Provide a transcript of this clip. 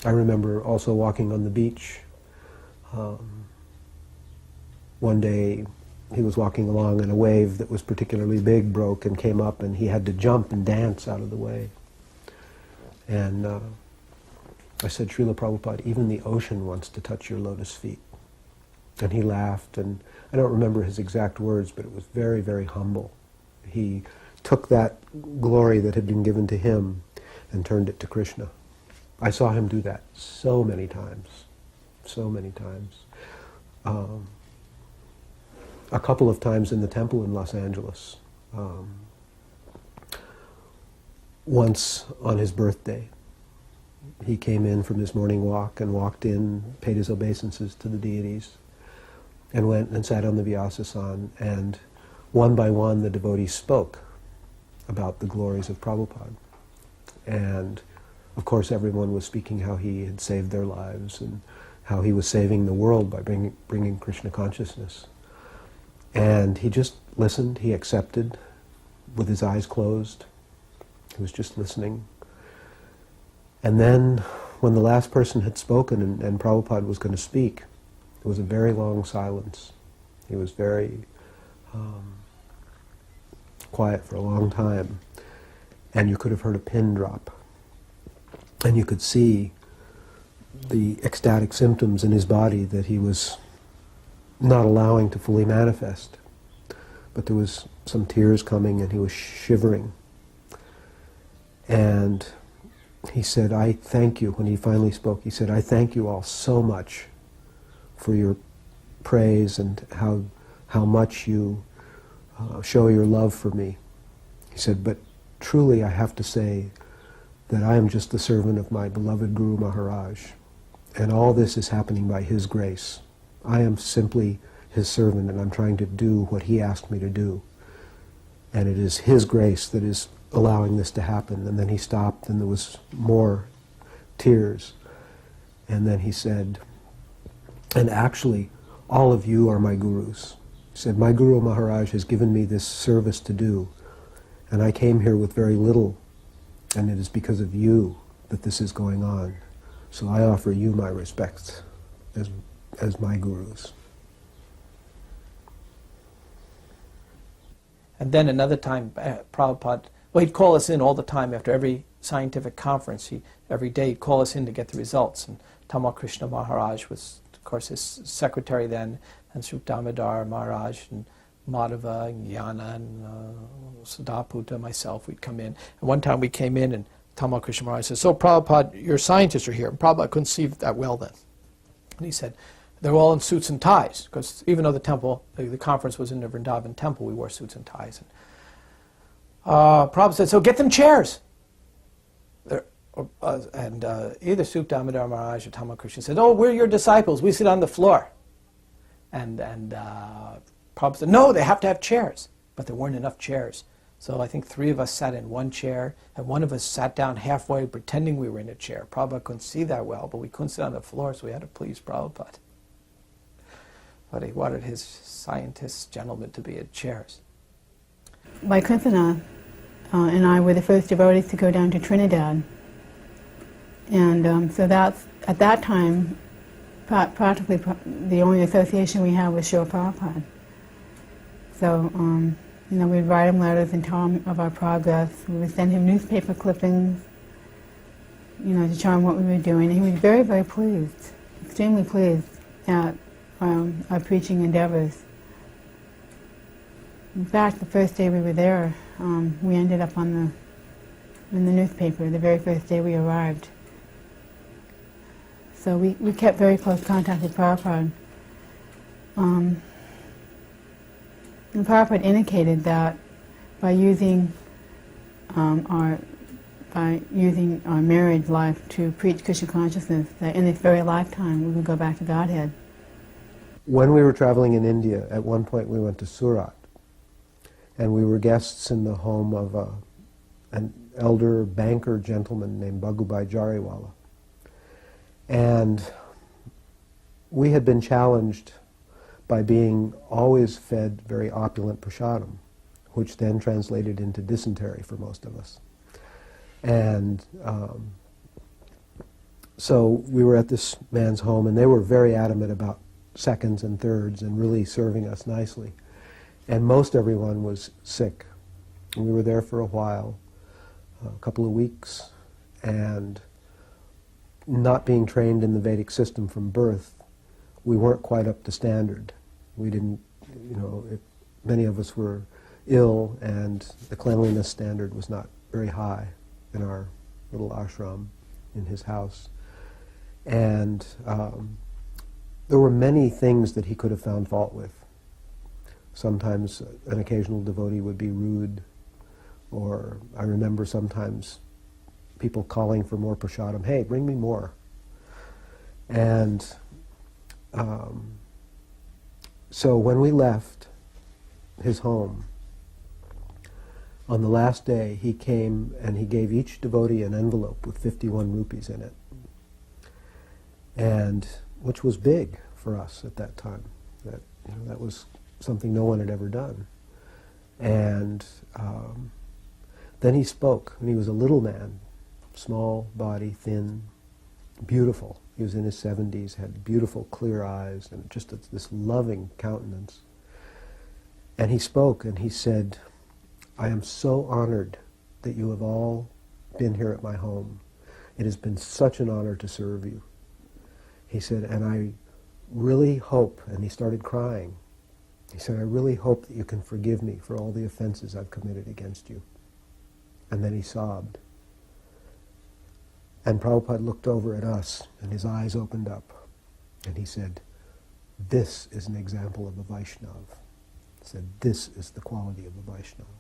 I remember also walking on the beach. One day he was walking along and a wave that was particularly big broke and came up, and he had to jump and dance out of the way. And I said, Srila Prabhupada, even the ocean wants to touch your lotus feet. And he laughed, and I don't remember his exact words, but it was very, very humble. He took that glory that had been given to him and turned it to Krishna. I saw him do that so many times, so many times. A couple of times in the temple in Los Angeles. Once on his birthday, he came in from his morning walk and walked in, paid his obeisances to the deities, and went and sat on the Vyasasana, and one by one the devotees spoke about the glories of Prabhupada. And of course everyone was speaking how he had saved their lives and how he was saving the world by bringing Krishna consciousness. And he just listened, he accepted with his eyes closed. He was just listening. And then when the last person had spoken and Prabhupada was going to speak, there was a very long silence. He was very quiet for a long time. And you could have heard a pin drop. And you could see the ecstatic symptoms in his body that he was not allowing to fully manifest. But there was some tears coming and he was shivering. And he said, I thank you, when he finally spoke, he said, I thank you all so much for your praise and how much you show your love for me. He said, but truly I have to say that I am just the servant of my beloved Guru Maharaj. And all this is happening by his grace. I am simply his servant, and I'm trying to do what he asked me to do. And it is his grace that is allowing this to happen. And then he stopped, and there was more tears. And then he said, and actually, all of you are my gurus. He said, my Guru Maharaj has given me this service to do, and I came here with very little, and it is because of you that this is going on. So I offer you my respects as my gurus. And then another time, Prabhupada, well, he'd call us in all the time after every scientific conference. Every day he'd call us in to get the results. And Tamal Krishna Maharaj was, of course, his secretary then, and Sri Damodar Maharaj, and Madhava, and Jnana, and Siddhaputa, myself, we'd come in. And one time we came in, and Tamal Krishna Maharaj said, so Prabhupada, your scientists are here. And Prabhupada couldn't see that well then. And he said, they're all in suits and ties, because even though the conference was in the Vrindavan temple, we wore suits and ties. And Prabhupada said, so get them chairs. Either Sri Damodar Maharaj or Tamal Krishna said, oh, we're your disciples, we sit on the floor. And Prabhupada said, no, they have to have chairs. But there weren't enough chairs. So I think 3 of us sat in one chair, and one of us sat down halfway pretending we were in a chair. Prabhupada couldn't see that well, but we couldn't sit on the floor, so we had to please Prabhupada. But he wanted his scientists, gentlemen, to be in chairs. Vaikunthanath and I were the first devotees to go down to Trinidad. And so that's, at that time, practically the only association we had was Srila Prabhupada. So, we'd write him letters and tell him of our progress. We would send him newspaper clippings, to show him what we were doing. And he was very, very pleased, extremely pleased at our preaching endeavors. In fact, the first day we were there, we ended up in the newspaper the very first day we arrived. So we kept very close contact with Prabhupada. And Prabhupada indicated that by using our married life to preach Krishna consciousness, that in this very lifetime we would go back to Godhead. When we were traveling in India, at one point we went to Surat, and we were guests in the home of an elder banker gentleman named Bhagubai Jariwala. And we had been challenged by being always fed very opulent prasadam, which then translated into dysentery for most of us. And So we were at this man's home, and they were very adamant about seconds and thirds and really serving us nicely. And most everyone was sick. And we were there for a while, a couple of weeks, and not being trained in the Vedic system from birth, we weren't quite up to standard. We didn't, many of us were ill, and the cleanliness standard was not very high in our little ashram in his house. And there were many things that he could have found fault with. Sometimes an occasional devotee would be rude, or I remember sometimes people calling for more prasadam. Hey, bring me more. And so when we left his home, on the last day he came and he gave each devotee an envelope with 51 rupees in it, and which was big for us at that time. That was something no one had ever done. And then he spoke, and he was a little man, small body, thin, beautiful. He was in his 70s, had beautiful clear eyes, and just this loving countenance. And he spoke, and he said, I am so honored that you have all been here at my home. It has been such an honor to serve you. He said, and I really hope, and he started crying, he said, I really hope that you can forgive me for all the offenses I've committed against you. And then he sobbed. And Prabhupada looked over at us, and his eyes opened up, and he said, this is an example of a Vaishnava. He said, this is the quality of a Vaishnava.